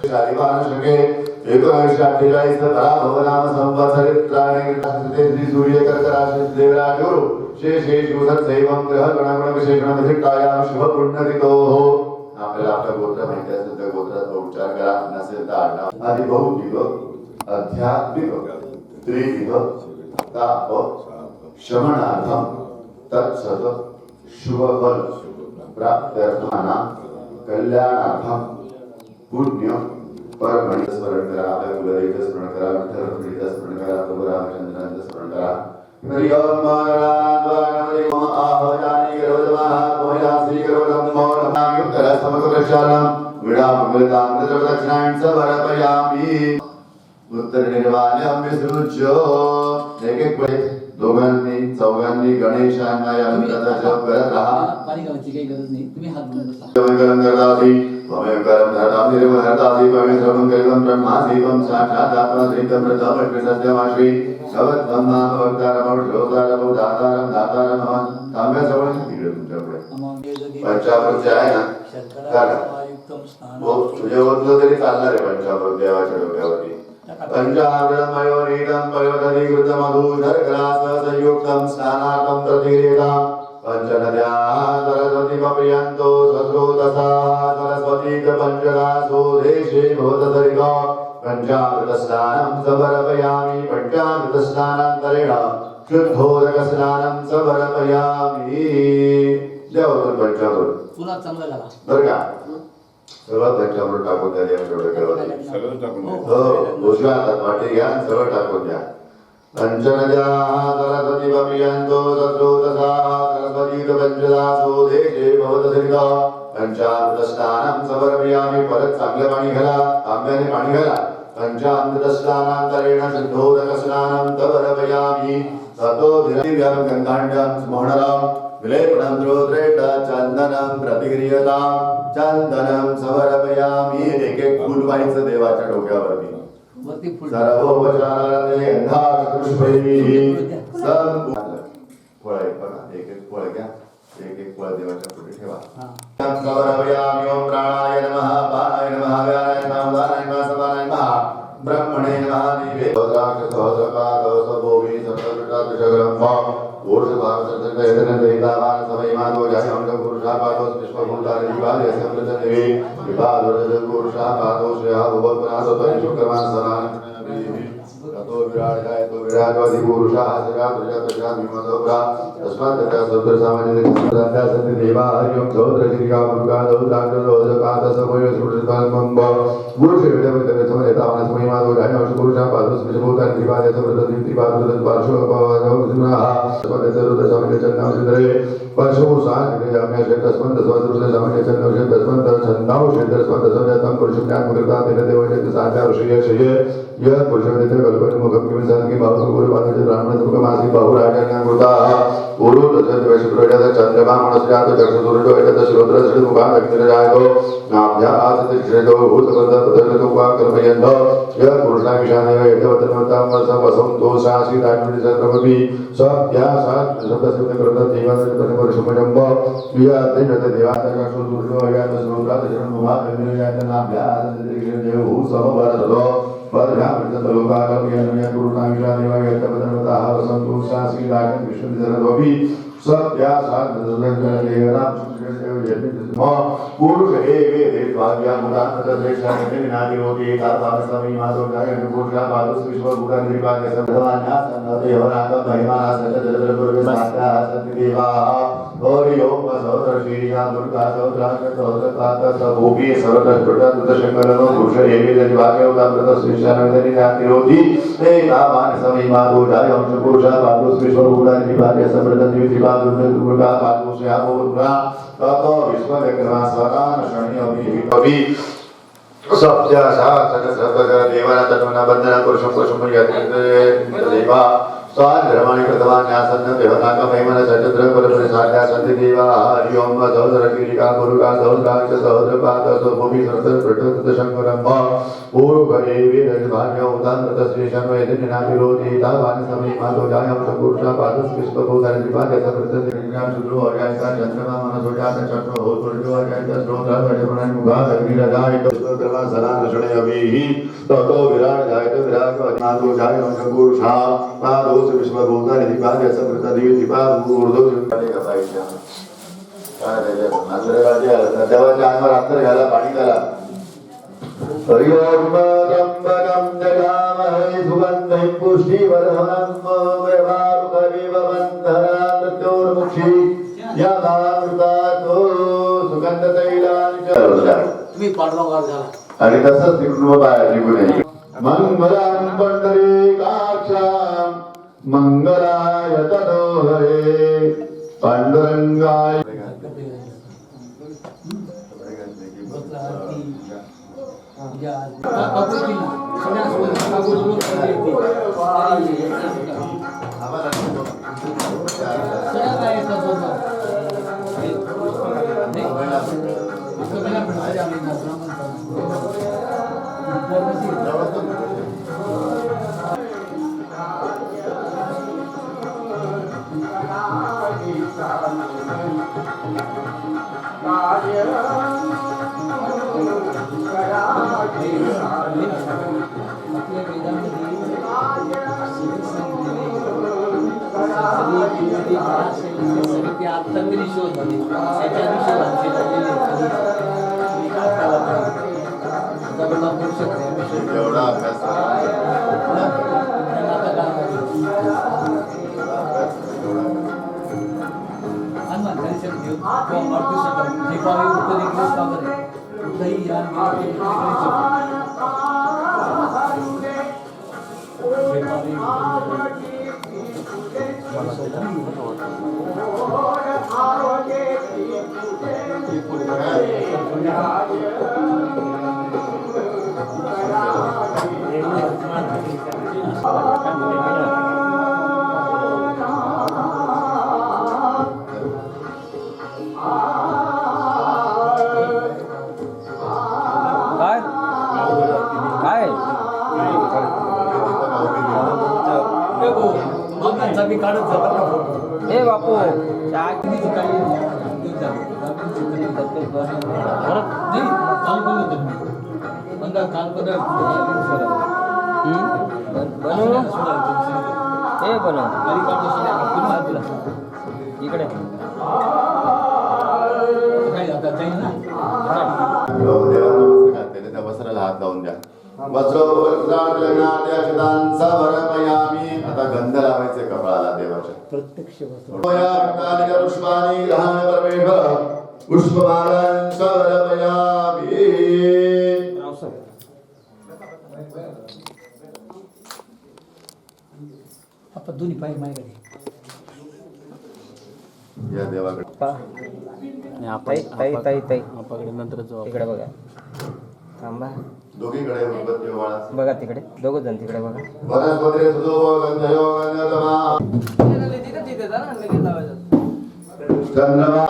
शालिवार्षके एकोनविंशाधिकारीस पराभवनाम संवत्सरित्राणि श्री सूर्यकर्क राशि देवराजो शेषेषु सत्सैवं ग्रह गणगुण विशेषण विधिकायां शुभ पुण्यतितोः. आपल्याला आपलं गोत्र माहिती असेल तर गोत्राचा उच्चार करा, नसेल तर आडनाव आदि बहुविध आध्यात्मिक त्रिविध ताप शमनार्थम तत्सत शुभफल प्राप्त्यर्थानां कल्याणार्थम पुण्य परमणि स्मरण करा. आपल्या कुलदेवतेचं स्मरण करा, विठ्ठल स्मरण करा, प्रभू रामचंद्रांचं स्मरण करा. हरिओम रामद्वारमदे आहोजानि गरुडमहा कोहिलासी गरुडम मोरमायुक्तरा समकवृक्षालम विडामंगलतां दक्षिणायन समर्पयामि. उत्तर निर्वाण्यं विसृज्य एक एक वेळ दोघांनी चौघांनी गणेशांना या मंत्राचा जप करत राहा. पाणी घालायची काही गरज नाही, तुम्ही हात धुवून बसा. करम करतासी वमेकरम धरतासी निर्महरतासी पवित्रम कलितं ब्रह्मासीवं साक्षात् आत्मश्रीतं प्रथम सत्यमाश्री सवत्वं नाम भक्तारम श्रोतारम दातारम दातारम तांब्या जवळ तिकडे तुमच्याकडे पंचामृत आहे ना करा. तुझे होतलं तरी चालणार आहे पंचामृत देवाच्या डोक्यावरती. पंचामृतमयो नीलं पयोधरीकृतमधुशर्करास संयुक्तं स्नानार्थं प्रतिक्रियताम्. पंचनद्याः सरस्वती पर्यन्तो सस्रोतसा सरस्वती च पञ्चदासो देशे भवतसरितो. पंचामृतस्नानं समर्पयामि. पंचामृतस्नानान्तरेण शुद्धोदकस्नानं समर्पयामि. जेवण पंचामृत पुन्हा चांगला झाला बरं का. सगळं पंचामृत टाकून द्या देवाच्या डोक्यावरती. सगळं टाकून द्या. हो उजव्या हातात वाटी घ्या, सगळं टाकून द्या. पंचनद्याः सरस्वती पर्यन्तो सस्रोतसा सरस्वती च पञ्चदासो देशे भवतसरितो. पंचामृतस्नानं समर्पयामि. परत चांगलं पाणी घाला, तांब्याने पाणी घाला. पंचामृतस्नानान्तरेण शुद्धोदकस्नानं समर्पयामि. ततो दिव्यं गन्धाढ्यं स्मरणं विलेपनं द्रोत्रेट चन्दनं प्रतिक्रियताम्. चन्दनं समर्पयामि. एक एक फूल व्हायचं देवाच्या डोक्यावरती. वरती फुल सर्वोपचाराने अंधाकृष्णैः संपूर्ण फळ आहे बघा. एक एक फळ घ्या, एक एक फळ देवाच्या पुढे ठेवा. समर्पयामि. ओम प्राणाय नमः, पानाय नमः, व्यानाय नमः, उदानाय नमः, समानाय नमः, ब्रह्मणे नमः. दिवे सहस्राक्ष सहस्रपाद सबोभि सप्तविटादशग्रह्म ऊर्ध्वभागसर्जनयतन दयितावान् समयमानो जायं पुरुषापादो विश्वभूतानि विभागे समृद्धदेवी विभागो पुरुषापादो श्रेयः भवत्पुनासो परिशुक्रमान् सनान् ततो विराजय तो विराजवादी पुरुषः सदा प्रजा विमतोरा तस्मात् तथा सत्र सामान्य संप्रदाय सत्य देवा हरिओम सौद्र श्रीका मुर्गा दौदांग दौदकात समय सुरताल मंब गुरु श्री वेद समयता वनस महिमा दो जाय अंश पुरुषः पादो स्मिशभूतान त्रिपाद समृद्ध त्रिपाद पार्श्व पवनः तस्मात् तरुद समय चन्नाव सिद्धरे पार्श्व सात जाम्य तस्मात् तस्मात् समय चन्नाव तस्मात् छन्दाव तस्मात् तस्मात् पुरुषज्ञान मुद्रता तेन देवचे साध्या ऋषय श्रेय यह पुरुषवेद कल्पन मुखम किम सान की बाहु गुरु पादे ब्राह्मण मुख मासी बाहु राजन्य कृता गुरु तस्य वैश्वप्रजात चंद्रमा मनस्यात चक्षुर्दो एतत् श्रोत्र श्री मुखा अग्निरायो नाभ्या आसत श्रेदो भूतबंध पदरतो वा कर्मयन्त यह पुरुषा विशानेव एतवतनवतां वसं दोषासी दायमुनि सर्वमपि सत्या सात शब्दसिद्ध कृत देवास्य परमर्षमजंब प्रिया देवत देवाचा चक्षुर्दो यात श्रोत्रात जन्म मुखा अग्निरायो नाभ्या आसत देव समवरतो परब्रह्म लोकालम यन्मय गुरुना विशानेव एतवतनवतां वसं दोषासी दायमुनि विष्णुजनोपि सत्या सात देवना पुरुष एवे देवाज्ञा मुदान तद्रेशाने विनादि होती तापास समय माधव गाय पुरुषा पादुस विश्व गुण निपाके संधवान्या देवनाथ महिमा सत जलपुर सात्या सत्य देवा हरि ओम सौत्र श्रीया दुर्गा सौत्राक सौत्रपात सबोपी सर्वत्र प्रदत्त शंकरनो पुरुष एवे देवाज्ञा उदान श्रीशाने विनादि होती ते तापान समय माधव गाय पुरुषा पादुस विश्व गुण निपाके समृद्ध दिव्य दुर्गा पादुस यावोद्रा ततो विश्वविक्रम सदान शरणि अभि सत्या सात सत्य देवाना तन्मना बंधना पुरुषं यत्ते देवा स्वान धर्माणि कृतवान्यासन्न देवताक महिमन सचन्द्र परपर साध्या सत्य देवा हरि ओम सहस्र कीलिका गुरुका सहस्राक्ष सहस्रपाद सोभि सर्वत्र प्रटत शंकरम पूर्वरे वीरभाग्य उदान तस्रेशन वेदना विरोधी तावान समय मातो जायम पुरुषा पादस विश्वभूतानि विभागे समृद्ध ज्ञान शुद्रो अजायता चंद्रमा मनसोजात चक्र हो पुरुषो अजायता श्रोत्र वज्रमणि वादग्निरजायत कर्मसनानशणयभिः ततो विराट जायत विराट नादो जाय पुरुषा पादोस विश्वभूतानि दिपादि समृतदिवि दिपादूर्धो देवाच्या अंगावर अंतर घाला पाणी घाला हरिओम त्र्यंबकं जगामहे सुगन्धिं पुष्टिवर्धनं व्यवारुकविव बन्धनात् मृत्योर्मुक्षी यदामृतातो सुगन्धतैलानि तुम्ही पांडुरंगावर झाला आणि तसंच तिकडून बाहेर निघून यायचे मंगलं पुंडरीकाक्षां मंगलाय तनोहरे पांडुरंगाय एवढा अभ्यास ए बापू इकडे त्या वस्त्राला हात लावून द्या आता गंध लावायचे कपाळाला देवाच्या प्रत्यक्ष पुष्पाणी पुष्पमालां समर्पयामि आपण दोन्ही पाय माझ्याकडे या देवाकडे आपाकडे नंतर जाऊ इकडे बघा थांबा दोघीकडे उदबत्ती ओवाळा बघा तिकडे दोघं जण तिकडे बघा वनस्पती सुदो गंधयो गंधतमा चंद्रमा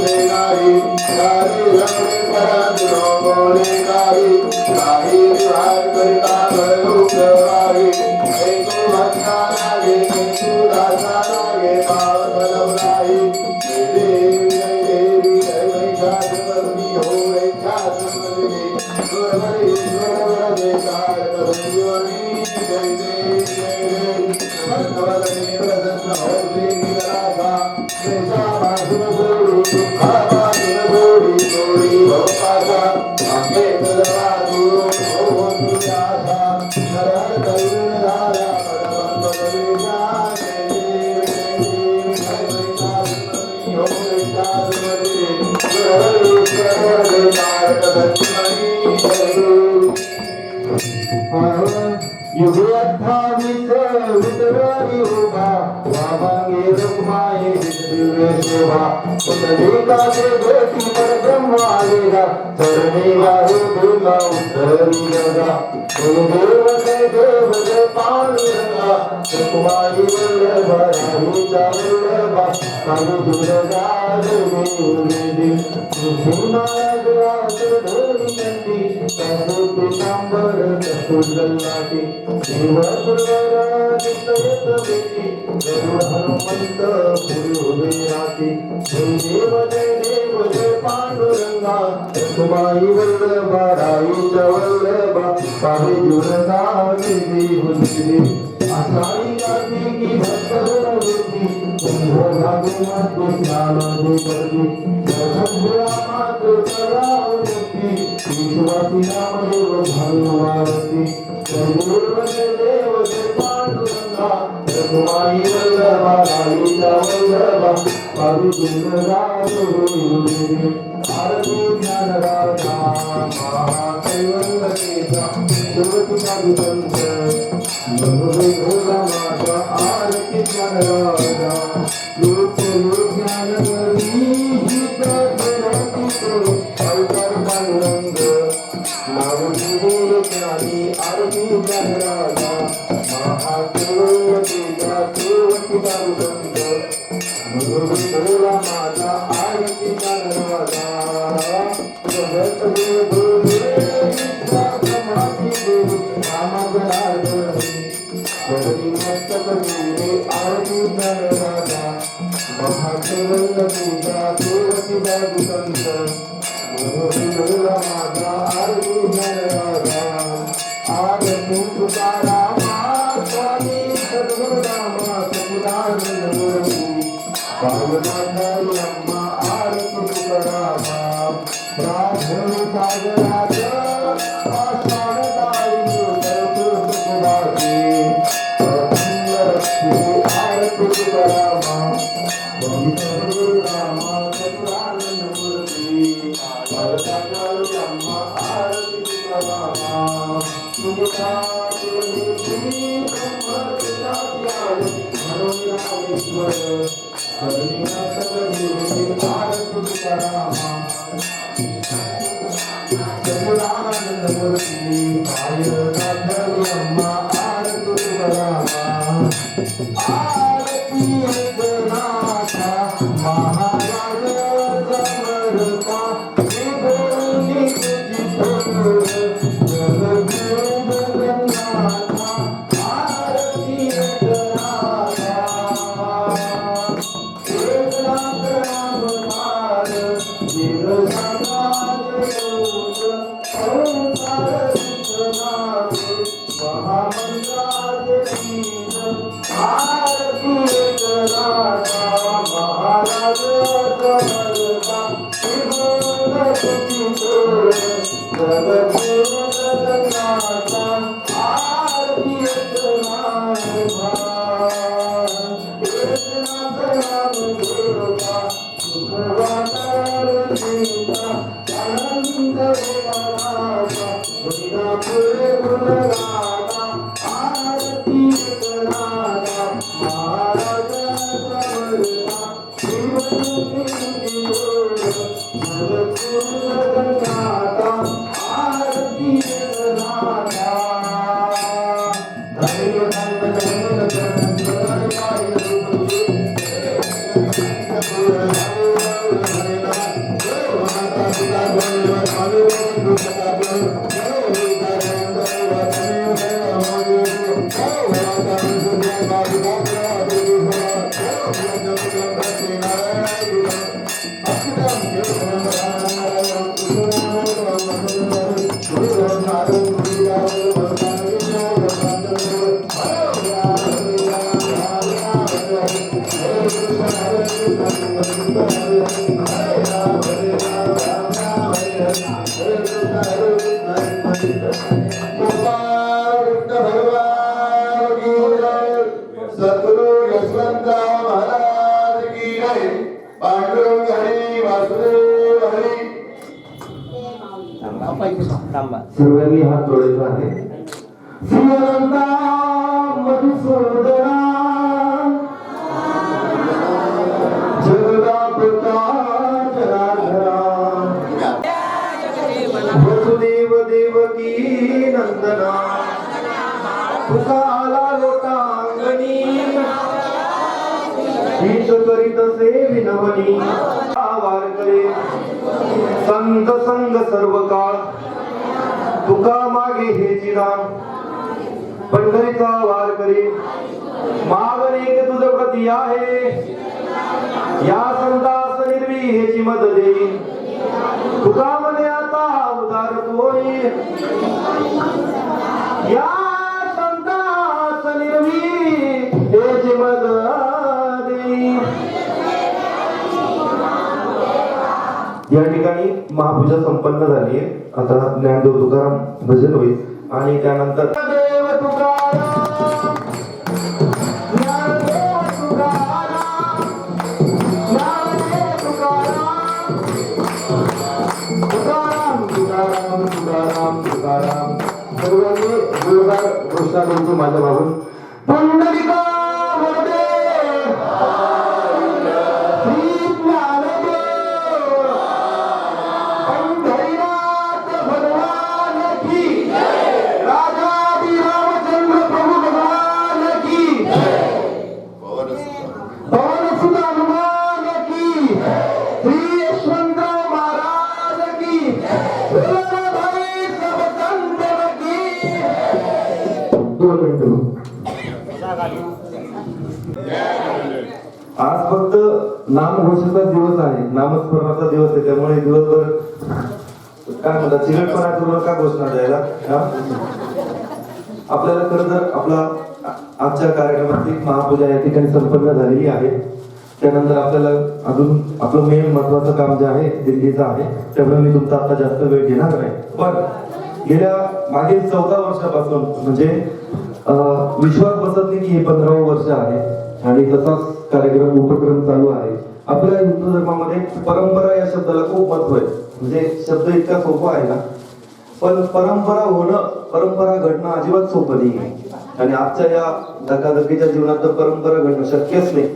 तुझे नाही काही रमणे परांतुरो मोले काही काही विहार करिता लोक आहे तो भक्ता लागे तू दासा लागे भाव बलव नाही देवी जय देवी जय वैशाखवती हो वैशाखवती गुरुवरी गुरुवर देकार परमेश्वरी जय देवी जय देवी भक्तवदने प्रसन्न हो देवी राधा देशा माधुर गोरी दुखा माधुर गोरी गोरी हो पासा आंबे तुझा दूर हो तुझ्यासा नरहर करुण धारा पदवंत देशा जय देवी जय वैशाखवती हो वैशाखवती गुरुवरी गुरुवर देकार परमेश्वरी जय देवी युगे 28 वितरणी उभा वामांगे रुक्माये दिव्य शोभा पुंडलिकाचे भेटी परब्रह्म आलेला चरणी गाहे तुला उत्तरी जगा देव जय देव जय पांडुरंगा रुक्माई वल्लभा राहीचा वल्लभा काळू दुर्गा देवी नृसिंहाया धोरी नंदी कासू पितांबर कस्तुरलाटी देवपुरवरा नित्ययत बेटी गरुड हनुमंत पुरी उभे राहती जय देव जय पांडुरंगा रुक्माई वल्लभा राहीचा वल्लभा पावी दुर्गा देवी हुजली आषाढी कार्तिकी भक्त होती कुंभो भागे मध्ये स्नान करती सद्गुरा मात्र करावती विश्वासी नामदेव भानुवारती जय देव जय पांडुरंगा रघुमाई वल्लभा राहीचा वल्लभा पावी दुर्गा देवी आरती ज्ञान राजा महाकैवल्यतेचा शिवती साधुसंत भगवे भोला माता आरती ज्ञान राजा लोक ज्ञान गरी गीता जरती तो अवतार पांडुरंग नावती ज्ञानी आरती ज्ञान राजा महाकैवल्यतेचा शिवती साधुसंत भगवे भोला माता आरती ज्ञान राजा जगत देव समाधी देवी रामगराधरी गौरी मस्तक देवी आरती ज्ञान राजा महाकैवल्यतेचा शिवती साधुसंत भगवे भोला माता आरती ज्ञान राजा आरती तुकारामा स्वामी सद्गुरुरामा सच्चिदानंद गुरुजी पावनाथारी अम्मा आरती तुकारामा प्रार्थना सागराचा आषाढताई सुखवासी सुंदरस्ती आरती तुकारामा सद्गुरुरामा सच्चिदानंद गुरुजी पावनाथारी अम्मा आरती तुकारामा तुमका तुझी ब्रह्मचारी मनोरामेश्वर हरिनाथ देवी आरती तुकारामा सच्चिदानंद मूर्ती पायनाथारी अम्मा आरती तुकारामा आरती एकनाथा महाराज समर्था विभूती तुझी थोर जगद्गुरु जगन्नाथा आरती एकनाथा एकनाथ रामनाथ जीव समाज योग ओंकार विश्वनाथ महामंत्राज वीर आरती एकनाथा महाराज समर्था विभूती थोर जगद्गुरु जगन्नाथा आरती एकनाथा एकनाथ नाम देवता सुखवातार देवता आनंद गोपालाचा गुणापुरे गुणगाता आरती एकनाथा महाराज समर्था विभूती थोर जगद्गुरु जगन्नाथा आरती एकनाथा सद्गुरु यशवंतराव महाराज की जय. पांडुरंग हरी वासुदेव हरी. थांबा. सर्वांनी हात जोडायचा आहे. श्रीअनंता मधुसूदना जगदापिता जनार्दना वसुदेव देवकी नंदना तुका आला लोटांगणी हित करीत से विनवनी आवार करे संत संग सर्व काळ तुका मागे हे चिराम पंढरीचा वार करे मागणे तुझ प्रती आहे या संतास निर्वी हेची मद देई तुका म्हणे आता उदार होई या संतास निर्वी हेची मद देई. या ठिकाणी महापूजा संपन्न झाली आहे. आता ज्ञानदेव तुकाराम भजन होईल आणि त्यानंतर देव तुकाराम ज्ञानदेव तुकाराम ज्ञानदेव तुकाराम तुकाराम तुकाराम तुकाराम तुकाराम. सर्वांनी जोरदार घोषणा करतो माझ्या बाबून पुंडलिका वरदे श्री ज्ञानदेव पंढरीनाथ भगवान की राजादी रामचंद्र प्रभु भगवान की पवन सुत हनुमान की श्री यशवंतराव महाराज की भाई सब संतन की. 2 मिनिटं. आज फक्त नामघोषाचा दिवस आहे, नामस्मरणाचा दिवस आहे. त्यामुळे दिवसभर काय म्हणतात चिरटपणा करून का घोषणा द्यायला. आपल्याला खरं तर आपला आजच्या कार्यक्रमाची महापूजा या ठिकाणी संपन्न झालेली आहे. त्यानंतर आपल्याला अजून आपलं मेन महत्वाचं काम जे आहे दिल्लीचं आहे. त्यामुळे मी तुमचा आता जास्त वेळ घेणार नाही. पण गेल्या मागील 14 वर्षापासून म्हणजे विश्वास बसत नाही की हे 15वं वर्ष आहे आणि तसाच कार्यक्रम उपक्रम चालू आहे. आपल्या हिंदू धर्मामध्ये परंपरा या शब्दाला खूप महत्व आहे. म्हणजे शब्द इतका सोपा आहे ना, पण परंपरा होणं परंपरा घडणं अजिबात सोपं नाही. आणि आजच्या या धकाधकीच्या जीवनात तर परंपरा घडणं शक्यच नाही.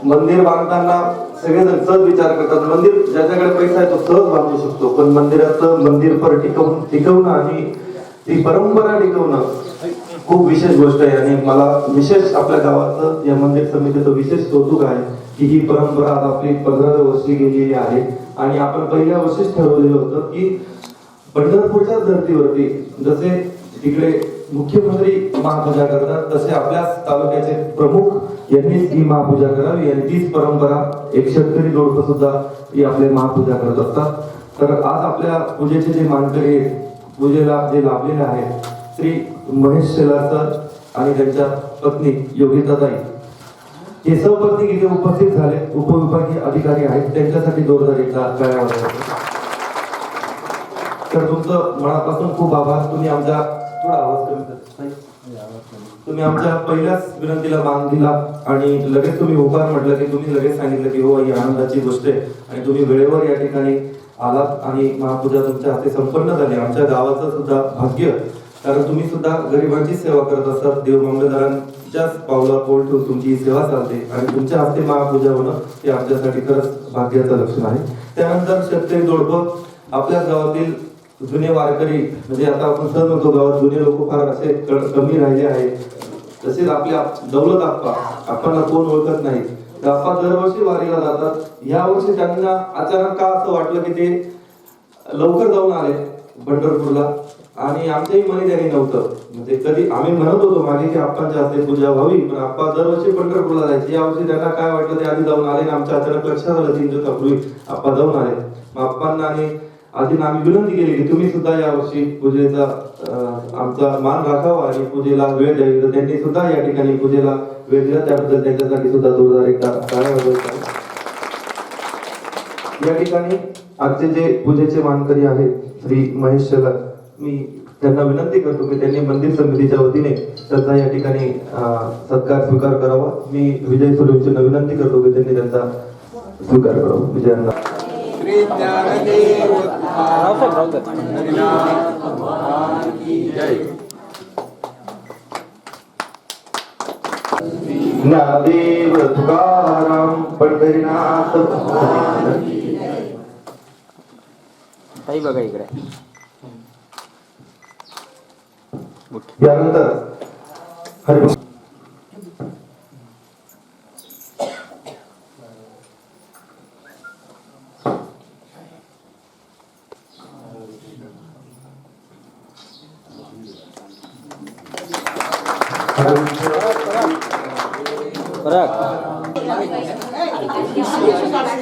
मंदिर बांधताना सगळेजण सहज विचार करतात मंदिर ज्याच्याकडे पैसा आहे तो सहज बांधू शकतो, पण मंदिराचं मंदिर पर टिकवणं आणि ती परंपरा टिकवणं खूप विशेष गोष्ट आहे. आणि मला विशेष आपल्या गावाचं या मंदिर समितीचं विशेष कौतुक आहे की ही परंपरा आज आपली 15व्या वर्षी गेलेली आहे. आणि आपण पहिल्या वर्षीच ठरवलेलं होतं की पंढरपूरच्या धर्तीवरती जसे तिकडे मुख्यमंत्री महापूजा करतात तसे आपल्या तालुक्याचे प्रमुख यांनीच ही महापूजा करावी आणि तीच परंपरा एक शेतकरी जोडपं सुद्धा ही आपले महापूजा करत असतात. तर आज आपल्या पूजेचे जे मानकरी पूजेला जे लाभलेले आहेत श्री महेश शेलार सर आणि त्यांच्या पत्नी योगिताताई हे सपत्नी इथे उपस्थित झाले. उपविभागीय अधिकारी आहेत, त्यांच्यासाठी जोरदार एकदा टाळ्या वाजवा. तर तुमचं मनापासून खूप आभार. तुम्ही आमच्या थोडा आवाज कमी करा. तुम्ही आमच्या पहिल्याच विनंतीला मान दिला आणि लगेच तुम्ही होकार म्हटलं की तुम्ही लगेच सांगितलं की हो ही आनंदाची गोष्ट आहे आणि तुम्ही वेळेवर या ठिकाणी आलात आणि महापूजा तुमच्या हाती संपन्न झाली. आमच्या गावाचं सुद्धा भाग्य, कारण तुम्ही सुद्धा गरिबांची सेवा करत असतात. देवमांगलेकरांच्याच पावलावर पाऊल ठेवून तुमची सेवा चालते आणि तुमच्या हस्ते महापूजा होणं हे आमच्यासाठी खरंच भाग्याचं लक्षण आहे. त्यानंतर शेतकरी जोडपं आपल्या गावातील जुने वारकरी म्हणजे आता आपण सहज म्हणतो गावात जुने लोक फार असे कमी राहिले आहेत. तसेच आपल्या दौलत आप्पा आपल्याला कोण ओळखत नाही. आप्पा दरवर्षी वारीला जातात. या वर्षी त्यांना अचानक का असं वाटलं की ते लवकर जाऊन आले पंढरपूरला आणि आमच्याही मनी त्यांनी नव्हतं. म्हणजे कधी आम्ही म्हणत होतो मागे की आप्पांच्या हस्ते पूजा व्हावी, पण आप्पा दरवर्षी पंढरपूरला जायचे. यावर्षी त्यांना काय वाटलं ते आधी जाऊन आले आणि आमच्या अचानक लक्षात आलं 3 दिवसापूर्वी आप्पा जाऊन आले. मग आप्पांना आणि आधी आम्ही विनंती केली की तुम्ही सुद्धा यावर्षी पूजेचा आमचा मान राखावा आणि पूजेला वेळ द्यावी. तर त्यांनी सुद्धा या ठिकाणी पूजेला वेळ दिला, त्याबद्दल त्यांच्यासाठी सुद्धा जोरदार एकदा टाळ्या वाजवायच्या. या ठिकाणी आजचे जे पूजेचे मानकरी आहेत श्री महेश शेलार, मी त्यांना विनंती करतो की त्यांनी मंदिर समितीच्या वतीने त्यांचा या ठिकाणी सत्कार स्वीकार करावा. मी विजय सूर्यवंशींना विनंती करतो की त्यांनी त्यांचा स्वीकार करावा. विजयांना श्री ज्ञानदेव ज्ञानदेव तुकाराम पंढरीनाथ. ताई बघा इकडे. यानंतर हरिभक्त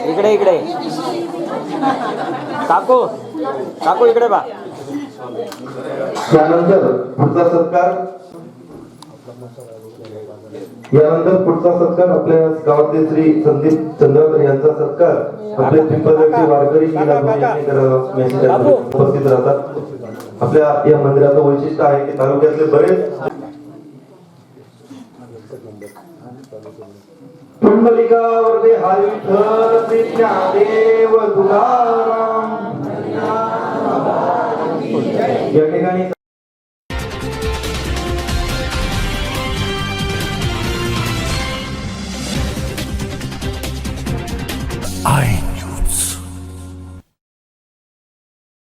इकडे इकडे काकू काकू इकडे बा. यानंतर पुढचा सत्कार आपल्या गावातले श्री संदीप चंद्रकर यांचा सत्कार आपले पिंपळगावचे वारकरी उपस्थित राहतात. आपल्या या मंदिराचं वैशिष्ट्य आहे की तालुक्यातले बरेच पुंडलिकावरती हरी विठ्ठल श्री ज्ञानदेव तुकाराम